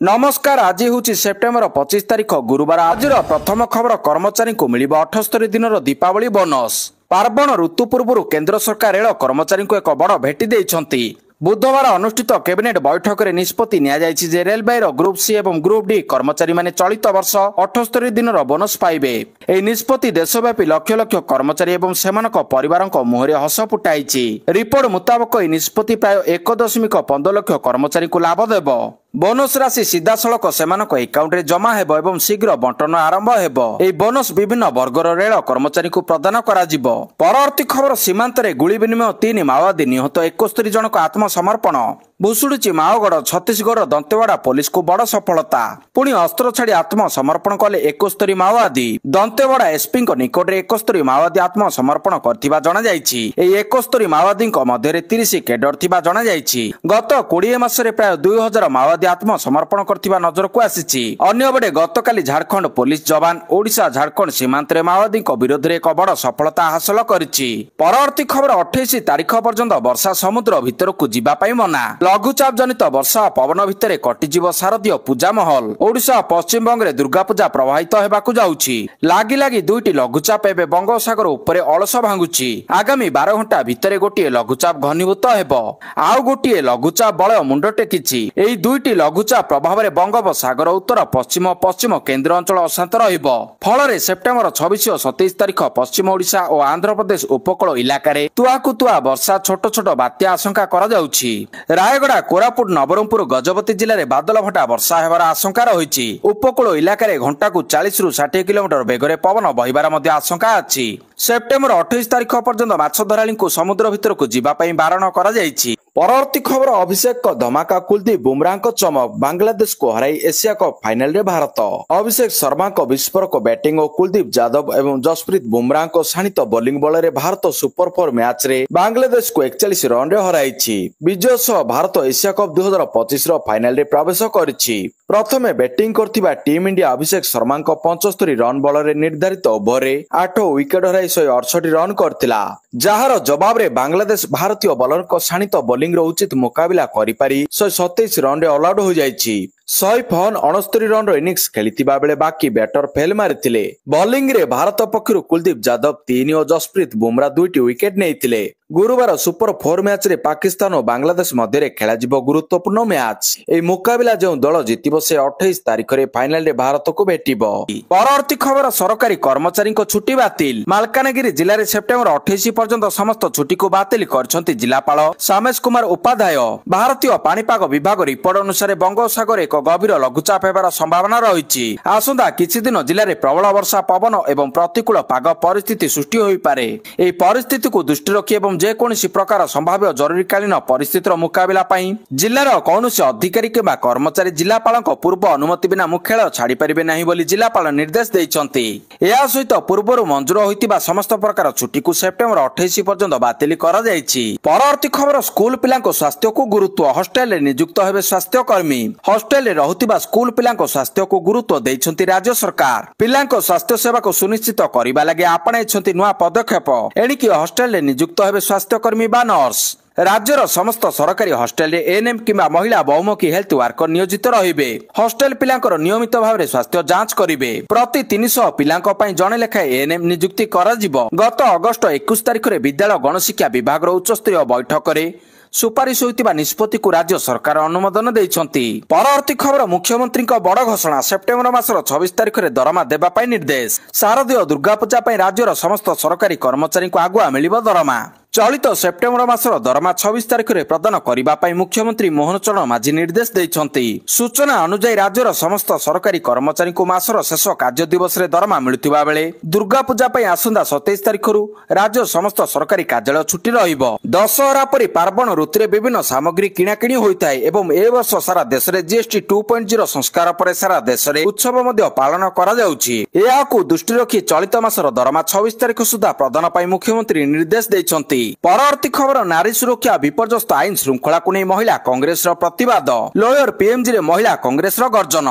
नमस्कार। आज हूँ सेप्टेम्बर 25 तारिख गुरुवार। आज प्रथम खबर कर्मचारी को मिल 78 दिन दीपावली बोनस। पार्वण ऋतु पूर्व केंद्र सरकार रेल कर्मचारी को एक बड़ भेटी देइछंती। बुधवार अनुष्ठित कैबिनेट बैठक में निष्पत्ति नि रेलवे ग्रुप सी और ग्रुप डी कर्मचारी माने चलित वर्ष 78 दिन बोनस पाइबे। एही निष्पत्ति देशव्यापी लक्ष लक्ष कर्मचारी और सेमानक परिवारक मुहरे हस फुटाइछि। रिपोर्ट मुताबक एही निष्पत्ति प्राय 1.15 लाख कर्मचारी को लाभ देब। बोनस राशि सीधा सड़क सेमानक एकाउंट रे जमा हेबो एवं शीघ्र बंटन आरंभ हेबो। एही बोनस विभिन्न वर्गर रेल कर्मचारी को प्रदान करा जिवो। परवर्ती खबर सीमांत रे गुली विनिमय 3 माओवादी निहत 71 जनक आत्मसमर्पण। भुसुड़ुची माओगढ़ छत्तीसगढ़ दंतेवाड़ा पुलिस को बड़ सफलता। पुणी अस्त्र छाड़ी आत्मसमर्पण कले 71 माओवादी। दंतेवाड़ा एसपी निकट में 71 माओवादी आत्मसमर्पण करथिबा जणा जायछि। एही 71 माओवादी मध्य 30 कैडर थिबा जणा जायछि। गत 20 मासरे प्राय 2000 माओवादी आत्मसमर्पण करथिबा नजर को आसीछि। अन्य बड़े गतकाली झारखंड पुलिस जवान ओडिशा झारखंड सीमांत रे माओवादी विरोध में एक बड़ सफलता हासिल करिछि। परवर्ती खबर 28 तारिख पर्यंत वर्षा समुद्र भीतर को जीवा पाई मना। लघुचाप जनित वर्षा पवन भितर कटिजीव शारदीय पूजा महल। ओडिशा पश्चिम बंग रे दुर्गा पूजा प्रभावित हेबाकु जाउछि। लागी लागी दुईटी लघुचाप एबे बंगोपसागर उपरे अलस भांगुछि। आगामी 12 घंटा भितर गोटे लघुचाप घनीभूत हेबो। आउ गोटे लघुचाप बलय मुंड टेकिछि। एही दुईटी लघुचाप प्रभाव रे बंगोपसागर उत्तर पश्चिम पश्चिम केंद्र अंचल अशांत रहिबो। फल सेप्टेम्बर 26 और 27 तारिख पश्चिम ओडिशा और आंध्र प्रदेश उपकूल इलाका रे तुआकु तुआ वर्षा छोट छोट बात्या आशंका करा जाउछि। रायगड़ा कोरापुट नवरंगपुर गजपति जिले में बादल भटा वर्षा हेबार आशंका रही। उपकूल इलाका रे घंटा को 40 रु 60 किलोमीटर बेगर पवन बहिबार मध्य आशंका अछि। सेप्टेम्बर 28 तारिख पर्यंत माछ धराली को समुद्र भीतर को जीवा पाई बारण करा जायछि। परवर्ती खबर अभिषेक को धमाका कुलदीप बुमराह को चमक। बांग्लादेश को हराई एशिया कप फाइनल रे भारत। अभिषेक शर्मा को विस्फोरक बैटिंग और कुलदीप यादव एवं जसप्रीत बुमराह को शाणित बोलिंग बल रे भारत सुपर 4 मैच रे बांग्लादेश को 41 रन रे हराइछि। विजय सह भारत एशिया कप 2025 रो फाइनल रे प्रवेश करिछि। प्रथमे batting करथिबा team India Abhishek Sharma को 75 रन बल रे निर्धारित ओभर रे 8 विकेट हराई 168 रन करथिला। जहार जवाब रे बांग्लादेश भारतीय बॉलर को शाणित बोलिंग रो उचित मुकाबला करि पारि 127 रन रे ऑल आउट हो जायछि। सैफ 69 रन रो इनिंग्स खेलिथिबा बेले बाकी बैटर फेल मारिथिले। बॉलिंग रे भारत पक्षरु कुलदीप यादव 3 और जसप्रीत बुमराह 2टी विकेट नेइथिले। गुरुवार सुपर 4 मैच रे पाकिस्तान और बांग्लादेश मध्य रे खेला जिवो गुरुत्वपूर्ण मैच। एही मुकाबला जो दल जितिबो से 28 तारिख रे फाइनल रे भारत को भेटिबो। परवर्ती खबर सरकारी कर्मचारी को छुट्टी बातिल। मालकानगिरी जिले में सेप्टेम्बर 28 पर्यंत समस्त छुट्टी को बातिल करछंती जिलापाल सामेश कुमार उपाध्याय। भारतीय पाणीपाग विभाग रिपोर्ट अनुसार बंगोपसागर एक गभीर लघुचाप हेबार संभावना रही। आसंता किछि दिन जिले में प्रबल वर्षा पवन एवं प्रतिकूल पाग परिस्थिति सृष्टि होई पारे। एही परिस्थिति को दृष्टि रखी एवं जेकोसी प्रकार संभाव्य जरूरीकालीन परिस्थितिर मुकाबला पई जिल्लार कौनसी अधिकारी किंबा कर्मचारी जिलापाल पूर्व अनुमति बिना मुख्यालय छाड़ी पारिबे नाही बोली जिलापाल निर्देश दैछंती। एहा सहित पूर्वरु मंजूर होइतिबा समस्त प्रकार छुट्टी को सेप्टेम्बर 28 पर्यंत बातिल करा जायछि। परवर्ती खबर स्कूल पिलांको स्वास्थ्य को गुरुत्व। हॉस्टेल रे नियुक्त हेबे स्वास्थ्य कर्मी। हॉस्टेल रे रहुतिबा स्कूल पिलांको स्वास्थ्य को गुरुत्व दैछंती राज्य सरकार। पिलांको स्वास्थ्य सेवा को सुनिश्चित करिबा लागि आपणाइछंती नुआ पदक्षेप। एणिकी हॉस्टेल रे नियुक्त हेबे स्वास्थ्यकर्मी बा नर्स। राज्यर समस्त सरकारी हॉस्टेल रे एएनएम किंबा महिला बहुमुखी हेल्थ वर्कर नियोजित रहिबे। हॉस्टेल पिलांकर नियमित भाव रे स्वास्थ्य जांच करिबे। प्रति 300 पिलांक पई जणे लेखा एएनएम नियुक्ति करा जिवो। गत अगस्त 21 तारिख रे विद्यालय गणशिक्षा विभाग रो उच्च स्तरीय बैठक रे सुपारिश होइतिबा निष्पत्ति को राज्य सरकार अनुमोदन दैछंती। परवर्ती खबर मुख्यमंत्री को बड़ घोषणा। सेप्टेम्बर मासर 26 तारिख रे दरमा देबा पई निर्देश। शारदीय दुर्गा पूजा पई राज्यर समस्त सरकारी कर्मचारी को आगुआ मिलिबो दरमा। चलित सेप्टेम्बर मासर दरमा 26 तारिख रे प्रदान करिबा पई मुख्यमंत्री मोहन चरण माझी निर्देश दैछंती। सूचना अनुसार राज्यर समस्त सरकारी कर्मचारी को मासर शेष कार्य दिवस रे दरमा मिलुतिबा बेले दुर्गा पूजा पई आसंदा 27 तारिख रु राज्य समस्त सरकारी कार्यालय छुट्टी रहिबो। दशहरा परि पार्वण ऋतु रे विभिन्न सामग्री किणाकिणी होइताय एवं ए वर्ष सारा देश रे जीएसटी 2.0 संस्कार पर सारा देश रे उत्सव मध्य पालन करा जाउछि। एहाकु दृष्टि रखी चलित मासर दरमा 26 तारिख सुधा प्रदान पई मुख्यमंत्री निर्देश दैछंती। परवर्ती खबर नारी सुरक्षा विपर्यस्त आईन श्रृंखला को नहीं महिला कांग्रेस प्रतिवाद। लोयर पीएमजी रे महिला कांग्रेस गर्जन।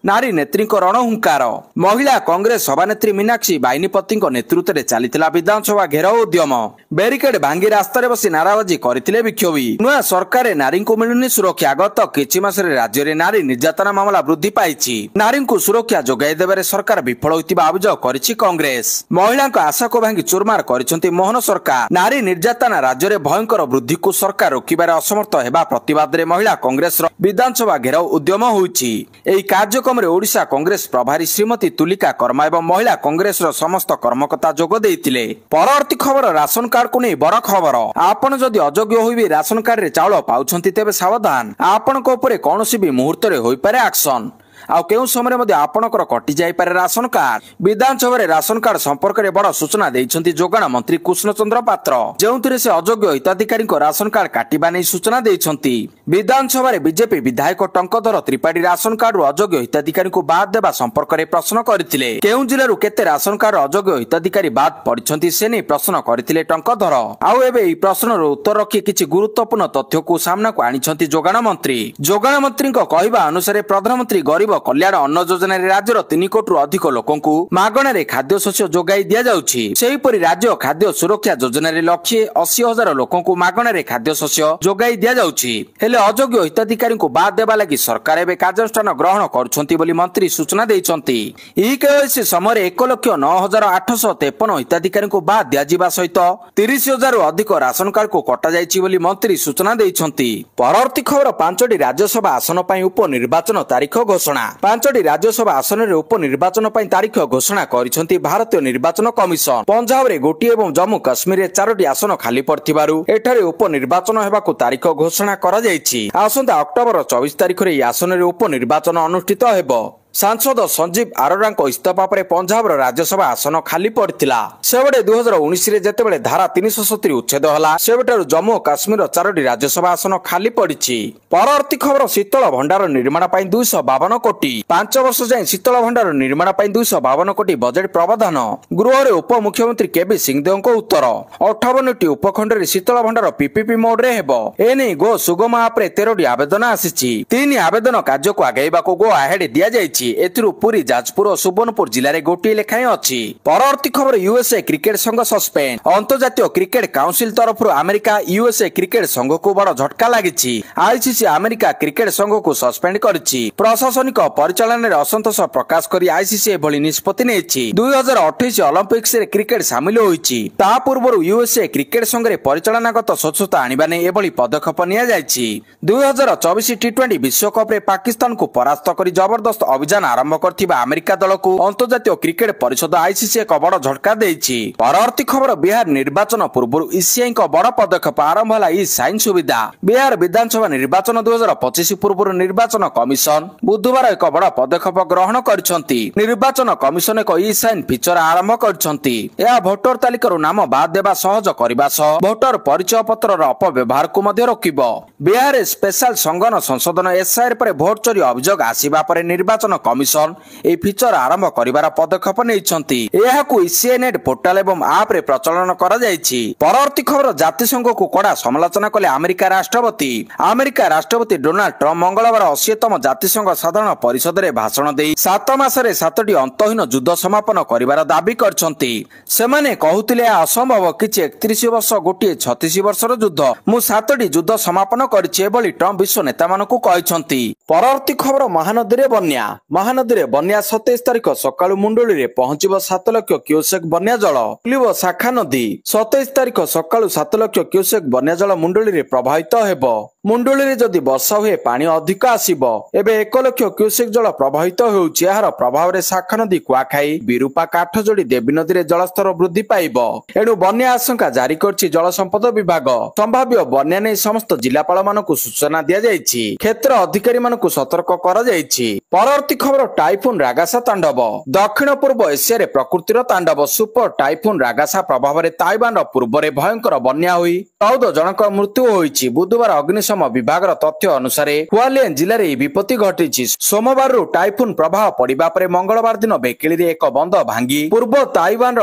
नारी नेत्री रणहुंकार महिला कांग्रेस सभानेत्री मीनाक्षी बाहिनीपति नेतृत्व में चलता विधानसभा घेराव उद्यम बेरिकेड भांगी रास्तार बसी नाराबाजी करथिले विक्षोभी नुआ सरकार नारी को मिलुनी सुरक्षा गत किछि मासरे राज्य में नारी निर्यातना मामला वृद्धि पाइछि नारी को सुरक्षा जोगाई देबारे सरकार विफल होइतिबा अभियोग करिछि कांग्रेस महिला आशा को भांगी चुरमार करिसेंति मोहन सरकार नारी निर्यातना राज्य में भयंकर वृद्धि को सरकार रोकिबारे असमर्थ हेबा प्रतिवाद में महिला कांग्रेस विधानसभा घेराव उद्यम होइछि एही कार्यक्रम में ओडिशा कांग्रेस प्रभारी श्रीमती तुलिका कर्मा एवं महिला कांग्रेस समस्त कर्मकर्ता जोग देइतिले परवर्ती खबर राशन कार्ड को नहीं बड़ खबर आपण जदि अयोग्य होइबे राशन कार्ड रे चाउल पाउछंती तेबे सावधान आपनक उपरे कोनोसी भी मुहूर्त रे होई पारे एक्शन आउ केउ समय मध्ये आपणकर कटि जाई पारे राशन कार्ड विधानसभा रे राशन कार्ड संपर्क में बड़ सूचना देइछंती जोगाण मंत्री कृष्णचंद्र पात्र जेउथिरे से अयोग्य हिताधिकारी राशन कार्ड काटिबा नै सूचना देइछंती विधानसभा रे बीजेपी विधायक टंकधर त्रिपाठी राशन कार्ड अयोग्य हिताधिकारी बाद देबा संपर्क में प्रश्न करथिले केउ जिल्ला केते राशन कार्ड अयोग्य हिताधिकारी बाद पड़िछंती से नै प्रश्न करथिले टंकधर आउ एबे ई प्रश्नर उत्तर रखी किछि गुरुत्वपूर्ण तथ्य को सामना को आनिछंती जोगाण मंत्री कहवा अनुसार प्रधानमंत्री गरीब कल्याण अन्न योजना राज्यर 3 कोटी अधिक लोकंकु मागणारे खाद्य शस्य जोगाई दिया जाउछि सेहीपरि राज्य खाद्य सुरक्षा योजना लक्ष्य 80,000 लोकंकु मागणारे खाद्य शस्य जोगाई दिया जाउछि हेले अयोग्य हिताधिकारी को बाद देबा लागि सरकार एबे कार्यानुष्ठान ग्रहण करुछंती बोली मंत्री सूचना दैछंती ई केवाईसी समय 1,09,853 हिताधिकारी को बाद दिया जिबा सहित 30,000 अधिक राशन कार्ड को कटा जाइछि बोली मंत्री सूचना दैछंती परवर्ती खबर 5टी राज्यसभा आसन पई उपनिर्वाचन तारीख घोषणा 5टी राज्यसभा आसन रे उपनिर्वाचन पई तारीख घोषणा करिसेंती भारतीय निर्वाचन कमिशन पंजाब रे गोटी एवं जम्मू काश्मीर रे 4टी आसन खाली पड़थिबारु एठारे उपनिर्वाचन हेबाकू तारीख घोषणा करा जायछि आसंता अक्टोबर 24 तारीख रे आसन रे उपनिर्वाचन अनुष्ठित हेबो सांसद संजीव आरोरा इस्तीफा पर पंजाब राज्यसभा आसन खाली पड़ता सेबटे 2019 रे जेतेबेले धारा 370 उच्छेद होला सेबटारु जम्मू और काश्मीर 4टी राज्यसभा आसन खाली पड़िछि परवर्ती खबर शीतल भंडार निर्माण पई 252 कोटी 5 वर्ष जाए शीतल भंडार निर्माण पई 252 कोटी बजेट प्रावधान गृह रे उप मुख्यमंत्री केबी सिंहदेव को उत्तर 58टी उपखंड रे शीतल भंडार पीपीपी मोड रे हेबो एने गो सुगम ऐप रे 13टी आवेदन आसीछि 3 आवेदन कार्य को आगेबा को गो अहेड दिया जायछि एथिरु पुरी जाजपुर और सुवर्णपुर जिले में गोटे लेखाएं अच्छी परवर्ती खबर यूएसए क्रिकेट संघ सस्पेंड अंतर्जातीय क्रिकेट काउंसिल तरफ अमेरिका यूएसए क्रिकेट संघ को बड़ झटका लगी आईसीसी अमेरिका क्रिकेट संघ को सस्पेंड करिछि प्रशासनिक परिचालन में असंतोष प्रकाश कर आईसीसी एभली निष्पत्ति नेछि 2028 ओलंपिक्स रे क्रिकेट सामिल होइछि ता पूर्व यूएसए क्रिकेट संघ रे परिचालनागत स्वच्छता आनिबा नै एभली पदक्षेप निया जायछि 2024 टी20 विश्वकप रे पाकिस्तान को परास्त कर जबरदस्त अभियान आरंभ करथिबा अमेरिका दल को अंतर्जातीय क्रिकेट परिषद आईसीसी एक बड़ झटका देइछि परवर्ती खबर बिहार निर्वाचन पूर्व ईसीआई को बड़ पदक्षेप आरंभ होला ई साइन सुविधा बिहार विधानसभा निर्वाचन 2025 पूर्व निर्वाचन कमिशन बुधवार एक बड़ पदक्षेप ग्रहण करिसंती निर्वाचन कमिशन एक ई साइन फीचर आरंभ करिसंती या भोटर तालिकार नाम बाद देबा सहज करबा सह भोटर परिचय पत्र अपव्यवहार को मध्य रोकिबो बिहार स्पेशल संगठन संशोधन एसआईआर पर भोट चोरी अभियोग आसीबा पर निर्वाचन कमिशन ए फीचर आरंभ करिवार पदक्षेप नेइछंती एहाकू ईसीआई नेट पोर्टल एवं ऐप रे प्रचलन करा जायछि परवर्ती खबर जातिसंघ को कड़ा समालोचना कले अमेरिका राष्ट्रपति डोनाल्ड ट्रम्प मंगलवार 80तम जातिसंघ साधारण परिषद रे भाषण देई 7 मासरे 7टी अंतहीन युद्ध समापन करिवार दाबी करछंती सेमाने कहउतिले असंभव किछि 31 वर्ष गोटे 36 वर्षर युद्ध मु 7टी युद्ध समापन करछि एभली ट्रम्प विश्व नेता मानकु कहछंती परवर्ती खबर महानदी रे बन्या 27 तारीख सकाळु मुंडोली रे पहुंचिबो 7 लाख क्यूसेक बन्या जल खुलिबो शाखा नदी 27 तारीख सकाळु 7 लाख क्यूसेक बन्या जल मुंडोली रे प्रभावित हेबो मुंडोली रे जदि वर्षा हुए पानी अधिक आसीबो एबे 1 लाख क्यूसेक जल प्रभावित होउछि यार प्रभाव रे शाखा नदी कुआखाई बिरुपा काठजोड़ी देवी नदी रे जलस्तर वृद्धि पाइबो एणु बन्या आशंका जारी करछि जल संपद विभाग संभाव्य बन्या नै समस्त जिलापाल मानकु सूचना दिया जायछि क्षेत्र अधिकारी मानकु सतर्क करा जायछि परवर्ती खबर टाइफुन रागासा तांडव दक्षिण पूर्व एशिया रे प्रकृतिर तांडव सुपर टाइफुन रागासा प्रभाव रे ताइवान पूर्व रे भयंकर बन्या होई 14 जनक मृत्यु होईछि बुधवार अग्निशम विभाग तथ्य अनुसार हुआलियन जिले में विपत्ति घटी सोमवार टाइफुन प्रभाव पड़ा पर मंगलवार दिन बेकिली एक बंध भांगी पूर्व ताइवान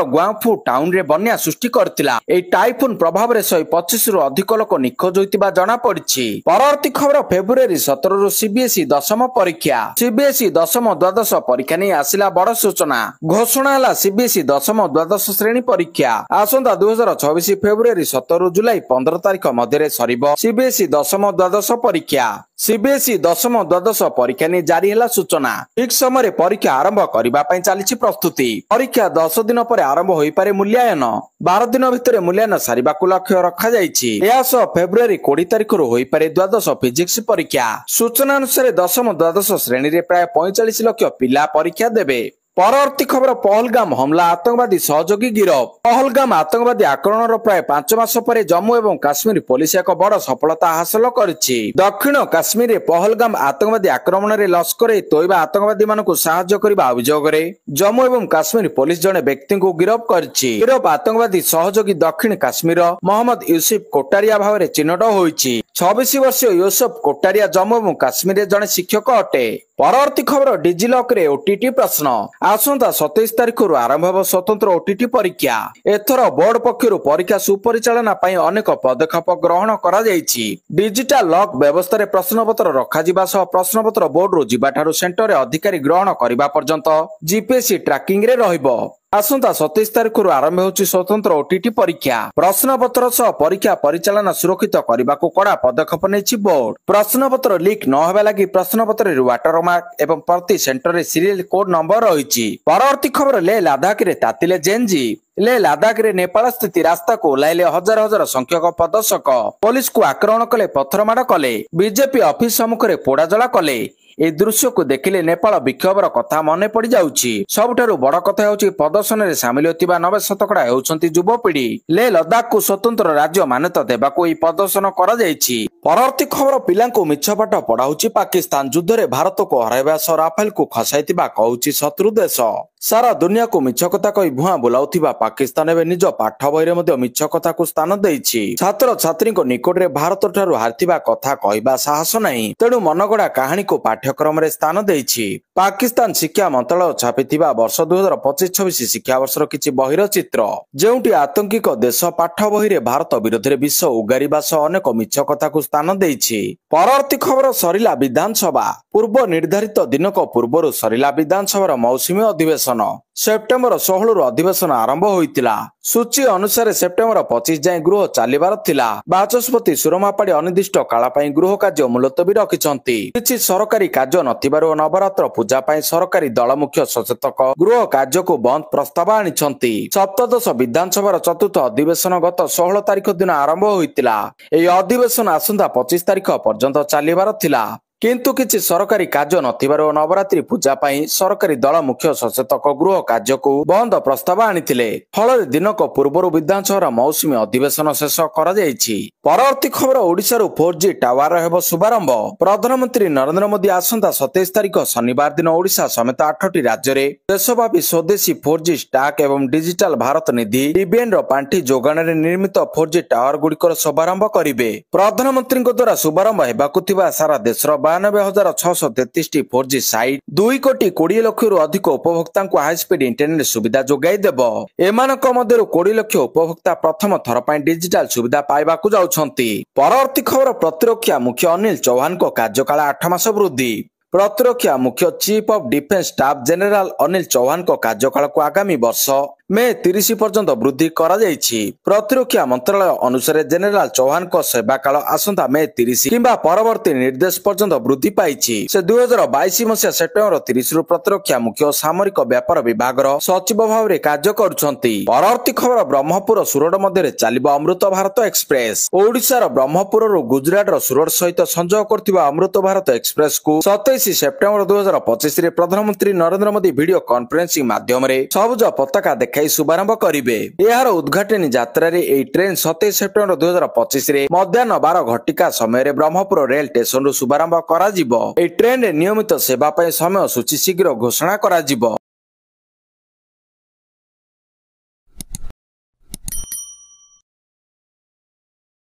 ग्वांगफू टाउन रे बन्या सृष्टि करथिला ए टाइफुन प्रभाव रे 125 रु अधिक लोक निखोज होइतिबा जणा पड़िछि परवर्ती खबर फेब्रुआरी 17 रु सीबीएसई 10म परीक्षा सीबीएसई ଦଶମ ଦ୍ୱାଦଶ ପରୀକ୍ଷା ନେଇ ଆସିଲା ବଡ଼ ସୂଚନା। ଘୋଷଣା ହେଲା ସିବିଏସ୍ଇ ଦଶମ ଦ୍ୱାଦଶ ଶ୍ରେଣୀ ପରୀକ୍ଷା। ଆସନ୍ତା 2024 ଫେବୃଆରୀ 17 ଜୁଲାଇ 15 ତାରିଖ ମଧ୍ୟରେ ସରିବ ସିବିଏସ୍ଇ ଦଶମ ଦ୍ୱାଦଶ ପରୀକ୍ଷା। ସିବିଏସ୍ଇ ଦଶମ ଦ୍ୱାଦଶ ପରୀକ୍ଷା ନେଇ ଜାରି ହେଲା ସୂଚନା। ଠିକ୍ ସମୟରେ ପରୀକ୍ଷା ଆରମ୍ଭ କରିବା ପାଇଁ ଚାଲିଛି ପ୍ରସ୍ତୁତି। ପରୀକ୍ଷା 10 ଦିନ ପରେ ଆରମ୍ଭ ହୋଇପାରେ ମୂଲ୍ୟାୟନ। 12 ଦିନ ଭିତରେ ମୂଲ୍ୟାୟନ ସାରିବାକୁ ଲକ୍ଷ୍ୟ ରଖାଯାଇଛି। ଏହା ସହ ଫେବୃଆରୀ 20 ତାରିଖରୁ ହୋଇପାରେ ଦ୍ୱାଦଶ ଫିଜିକ୍ସ ପରୀକ୍ଷା। ସୂଚନା ଅନୁସାରେ ଦଶମ ଦ୍ୱାଦଶ ଶ୍ରେଣୀରେ ପ୍ରାୟ 45 ଲକ୍ଷ ପିଲା ପରୀକ୍ଷା ଦେବେ। ପରବର୍ତ୍ତୀ ଖବର, ପହଲଗାମ ହମଲା ଆତଙ୍କବାଦୀ ସହଯୋଗୀ ଗିରଫ। ପହଲଗାମ ଆତଙ୍କବାଦୀ ଆକ୍ରମଣର ପ୍ରାୟ 5 ମାସ ପରେ ଜମ୍ମୁ ଏବଂ କାଶ୍ମୀର ପୋଲିସ ଏକ ବଡ଼ ସଫଳତା ହାସଲ କରିଛି। ଦକ୍ଷିଣ କାଶ୍ମୀରରେ ପହଲଗାମ ଆତଙ୍କବାଦୀ ଆକ୍ରମଣରେ ଲସ୍କର ଇ ତୋଇବା ଆତଙ୍କବାଦୀମାନଙ୍କୁ ସାହାଯ୍ୟ କରିବା ଅଭିଯୋଗରେ ଜମ୍ମୁ ଏବଂ କାଶ୍ମୀର ପୋଲିସ ଜଣେ ବ୍ୟକ୍ତିଙ୍କୁ ଗିରଫ କରିଛି। ଗିରଫ ଆତଙ୍କବାଦୀ ସହଯୋଗୀ ଦକ୍ଷିଣ କାଶ୍ମୀରର ମହମ୍ମଦ ୟୁସୁଫ କୋଟାରିଆ ଭାବରେ ଚିହ୍ନଟ ହୋଇଛି। 26 ବର୍ଷୀୟ ୟୁସୁଫ କୋଟାରିଆ ଜମ୍ମୁ ଏବଂ କାଶ୍ମୀରରେ ଜଣେ ଶିକ୍ଷକ ଅଟେ। ପରବର୍ତ୍ତୀ ଖବର, ଡିଜିଲକରେ ଓଟିଟି ପ୍ରଶ୍ନ। ଆସନ୍ତା 27 ତାରିଖରୁ ଆରମ୍ଭ ହେବ ସ୍ୱତନ୍ତ୍ର ଓଟିଟି ପରୀକ୍ଷା। ଏଥର ବୋର୍ଡ ପକ୍ଷରୁ ପରୀକ୍ଷା ସୁପରିଚାଳନା ପାଇଁ ଅନେକ ପଦକ୍ଷେପ ଗ୍ରହଣ କରାଯାଇଛି। ଡିଜିଟାଲ ଲକ୍ ବ୍ୟବସ୍ଥାରେ ପ୍ରଶ୍ନପତ୍ର ରଖାଯିବା ସହ ପ୍ରଶ୍ନପତ୍ର ବୋର୍ଡରୁ ଯିବାଠାରୁ ସେଣ୍ଟରରେ ଅଧିକାରୀ ଗ୍ରହଣ କରିବା ପର୍ଯ୍ୟନ୍ତ ଜିପିଏସ୍ସି ଟ୍ରାକିଂରେ ରହିବ। ଆସନ୍ତା 27 ତାରିଖରୁ ଆରମ୍ଭ ହେଉଛି ସ୍ୱତନ୍ତ୍ର ଓଟିଟି ପରୀକ୍ଷା। ପ୍ରଶ୍ନପତ୍ର ସହ ପରୀକ୍ଷା ପରିଚାଳନା ସୁରକ୍ଷିତ କରିବାକୁ କଡ଼ା ପଦକ୍ଷେପ ନେଇଛି ବୋର୍ଡ। ପ୍ରଶ୍ନପତ୍ର ଲିକ୍ ନ ହେବା ଲାଗି ପ୍ରଶ୍ନପତ୍ରରେ ୱାଟରମାର୍କ ଏବଂ ପ୍ରତି ସେଣ୍ଟରରେ ସିରିଏଲ କୋଡ୍ ନମ୍ବର ରହିଛି। ପରବର୍ତ୍ତୀ ଖବର, ଲେ ଲାଦାଖରେ ତାତିଲେ ଜେନ୍ଜି। ଲେ ଲାଦାଖରେ ନେପାଳ ସ୍ଥିତି ରାସ୍ତାକୁ ଓହ୍ଲାଇଲେ ହଜାର ହଜାର ସଂଖ୍ୟକ ପ୍ରଦର୍ଶକ। ପୋଲିସକୁ ଆକ୍ରମଣ କଲେ, ପଥରମାଡ଼ କଲେ, ବିଜେପି ଅଫିସ ସମ୍ମୁଖରେ ପୋଡ଼ାଜଳା କଲେ। ଏହି ଦୃଶ୍ୟକୁ ଦେଖିଲେ ନେପାଳ ବିକ୍ଷୋଭର କଥା ମନେ ପଡିଯାଉଛି। ସବୁଠାରୁ ବଡ କଥା ହେଉଛି ପ୍ରଦର୍ଶନରେ ସାମିଲ ହୋଇଥିବା 90% ହେଉଛନ୍ତି ଯୁବପିଢି। ଲେ ଲଦାଖକୁ ସ୍ୱତନ୍ତ୍ର ରାଜ୍ୟ ମାନ୍ୟତା ଦେବାକୁ ଏହି ପ୍ରଦର୍ଶନ କରାଯାଇଛି। ପରବର୍ତ୍ତୀ ଖବର, ପିଲାଙ୍କୁ ମିଛ ପାଠ ପଢାଉଛି ପାକିସ୍ତାନ। ଯୁଦ୍ଧରେ ଭାରତକୁ ହରାଇବା ସହ ରାଫେଲକୁ ଖସାଇଥିବା କହୁଛି ଶତ୍ରୁ ଦେଶ। ସାରା ଦୁନିଆକୁ ମିଛ କଥା କହି ଭୁଆଁ ବୁଲାଉଥିବା ପାକିସ୍ତାନ ଏବେ ନିଜ ପାଠ ବହିରେ ମଧ୍ୟ ମିଛ କଥାକୁ ସ୍ଥାନ ଦେଇଛି। ଛାତ୍ରଛାତ୍ରୀଙ୍କ ନିକଟରେ ଭାରତଠାରୁ ହାରିଥିବା କଥା କହିବା ସାହସ ନାହିଁ, ତେଣୁ ମନଗଢା କାହାଣୀକୁ ପାଠ୍ୟକ୍ରମରେ ସ୍ଥାନ ଦେଇଛି। ପାକିସ୍ତାନ ଶିକ୍ଷା ମନ୍ତ୍ରଣାଳୟ ଛାପିଥିବା ବର୍ଷ 2025-26 ଶିକ୍ଷାବର୍ଷର କିଛି ବହିର ଚିତ୍ର, ଯେଉଁଠି ଆତଙ୍କିକ ଦେଶ ପାଠ ବହିରେ ଭାରତ ବିରୋଧରେ ବିଷ ଉଗାରିବା ସହ ଅନେକ ମିଛ କଥାକୁ ସ୍ଥାନ ଦେଇଛି। ପରବର୍ତ୍ତୀ ଖବର, ସରିଲା ବିଧାନସଭା। ପୂର୍ବ ନିର୍ଦ୍ଧାରିତ ଦିନକ ପୂର୍ବରୁ ସରିଲା ବିଧାନସଭାର ମୌସୁମୀ ଅଧିବେଶନ। ସେପ୍ଟେମ୍ବର 16ରୁ ଅଧିବେଶନ ଆରମ୍ଭ ହୋଇଥିଲା। ସୂଚୀ ଅନୁସାରେ ସେପ୍ଟେମ୍ବର 25 ଯାଏଁ ଗୃହ ଚାଲିବାର ଥିଲା। ବାଚସ୍ପତି ସୁରମାପାଡ଼ି ଅନିର୍ଦ୍ଦିଷ୍ଟ କାଳ ପାଇଁ ଗୃହ କାର୍ଯ୍ୟ ମୁଲତବୀ ରଖିଛନ୍ତି। କିଛି ସରକାରୀ କାର୍ଯ୍ୟ ନଥିବାରୁ ନବରାତ୍ର ପୂଜା ପାଇଁ ସରକାରୀ ଦଳ ମୁଖ୍ୟ ସଚେତକ ଗୃହ କାର୍ଯ୍ୟକୁ ବନ୍ଦ ପ୍ରସ୍ତାବ ଆଣିଛନ୍ତି। ସପ୍ତଦଶ ବିଧାନସଭାର ଚତୁର୍ଥ ଅଧିବେଶନ ଗତ 16 ତାରିଖ ଦିନ ଆରମ୍ଭ ହୋଇଥିଲା। ଏହି ଅଧିବେଶନ ଆସନ୍ତା 25 ତାରିଖ ପର୍ଯ୍ୟନ୍ତ ଚାଲିବାର ଥିଲା, କିନ୍ତୁ କିଛି ସରକାରୀ କାର୍ଯ୍ୟ ନଥିବାରୁ ନବରାତ୍ରି ପୂଜା ପାଇଁ ସରକାରୀ ଦଳ ମୁଖ୍ୟ ସଚେତକ ଗୃହ କାର୍ଯ୍ୟକୁ ବନ୍ଦ ପ୍ରସ୍ତାବ ଆଣିଥିଲେ। ଫଳରେ ଦିନକ ପୂର୍ବରୁ ବିଧାନସଭାର ମୌସୁମୀ ଅଧିବେଶନ ଶେଷ କରାଯାଇଛି। ପରବର୍ତ୍ତୀ ଖବର, ଓଡ଼ିଶାରୁ 4G ଟାୱାର ହେବ ଶୁଭାରମ୍ଭ। ପ୍ରଧାନମନ୍ତ୍ରୀ ନରେନ୍ଦ୍ର ମୋଦି ଆସନ୍ତା 27 ତାରିଖ ଶନିବାର ଦିନ ଓଡ଼ିଶା ସମେତ 8ଟି ରାଜ୍ୟରେ ଦେଶବ୍ୟାପୀ ସ୍ୱଦେଶୀ 4G ଷ୍ଟାକ୍ ଏବଂ ଡିଜିଟାଲ ଭାରତ ନିଧି DBNର ପାଣ୍ଠି ଯୋଗାଣରେ ନିର୍ମିତ 4G ଟାୱାର ଗୁଡ଼ିକର ଶୁଭାରମ୍ଭ କରିବେ। ପ୍ରଧାନମନ୍ତ୍ରୀଙ୍କ ଦ୍ୱାରା ଶୁଭାରମ୍ଭ ହେବାକୁ ଥିବା ସାରା ଦେଶର 92,633ଟି 4G ସାଇଟ୍ 2,20 ଲକ୍ଷରୁ ଅଧିକ ଉପଭୋକ୍ତାଙ୍କୁ ହାଇସ୍ପିଡ୍ ଇଣ୍ଟରନେଟ୍ ସୁବିଧା ଯୋଗାଇ ଦେବ। ଏମାନଙ୍କ ମଧ୍ୟରୁ 20 ଲକ୍ଷ ଉପଭୋକ୍ତା ପ୍ରଥମ ଥର ପାଇଁ ଡିଜିଟାଲ ସୁବିଧା ପାଇବାକୁ ଯାଉଛନ୍ତି। ପରବର୍ତ୍ତୀ ଖବର, ପ୍ରତିରକ୍ଷା ମୁଖ୍ୟ ଅନିଲ ଚୌହାନଙ୍କ କାର୍ଯ୍ୟକାଳ 8 ମାସ ବୃଦ୍ଧି। ପ୍ରତିରକ୍ଷା ମୁଖ୍ୟ chief of defence staff general Anil ଚୌହାନଙ୍କ କାର୍ଯ୍ୟକାଳକୁ ଆଗାମୀ ବର୍ଷ ମେ 30 ପର୍ଯ୍ୟନ୍ତ ବୃଦ୍ଧି କରାଯାଇଛି। ପ୍ରତିରକ୍ଷା ମନ୍ତ୍ରଣାଳୟ ଅନୁସାରେ ଜେନେରାଲ ଚୌହାନଙ୍କ ସେବାକାଳ ଆସନ୍ତା ମେ 30 କିମ୍ବା ପରବର୍ତ୍ତୀ ନିର୍ଦ୍ଦେଶ ପର୍ଯ୍ୟନ୍ତ ବୃଦ୍ଧି ପାଇଛି। ସେ 2022 ମସିହା ସେପ୍ଟେମ୍ବର 30ରୁ ପ୍ରତିରକ୍ଷା ମୁଖ୍ୟ ସାମରିକ ବ୍ୟାପାର ବିଭାଗର ସଚିବ ଭାବରେ କାର୍ଯ୍ୟ କରୁଛନ୍ତି। ପରବର୍ତ୍ତୀ ଖବର, ବ୍ରହ୍ମପୁର ସୁରଟ ମଧ୍ୟରେ ଚାଲିବ ଅମୃତ ଭାରତ ଏକ୍ସପ୍ରେସ। ଓଡ଼ିଶାର ବ୍ରହ୍ମପୁରରୁ ଗୁଜରାଟର ସୁରଟ ସହିତ ସଂଯୋଗ କରୁଥିବା ଅମୃତ ଭାରତ ଏକ୍ସପ୍ରେସକୁ 27 ସେପ୍ଟେମ୍ବର 2025ରେ ପ୍ରଧାନମନ୍ତ୍ରୀ ନରେନ୍ଦ୍ର ମୋଦି ଭିଡିଓ କନଫରେନ୍ସିଂ ମାଧ୍ୟମରେ ସବୁଜ ପତାକା ଦେଖାଇ ଶୁଭାରମ୍ଭ କରିବେ। ଏହାର ଉଦ୍ଘାଟନୀ ଯାତ୍ରାରେ ଏହି ଟ୍ରେନ 27 ସେପ୍ଟେମ୍ବର 2025ରେ ମଧ୍ୟାହ୍ନ 12 ଘଟିକା ସମୟରେ ବ୍ରହ୍ମପୁର ରେଳ ଷ୍ଟେସନରୁ ଶୁଭାରମ୍ଭ କରାଯିବ। ଏହି ଟ୍ରେନରେ ନିୟମିତ ସେବା ପାଇଁ ସମୟ ସୂଚୀ ଶୀଘ୍ର ଘୋଷଣା କରାଯିବ।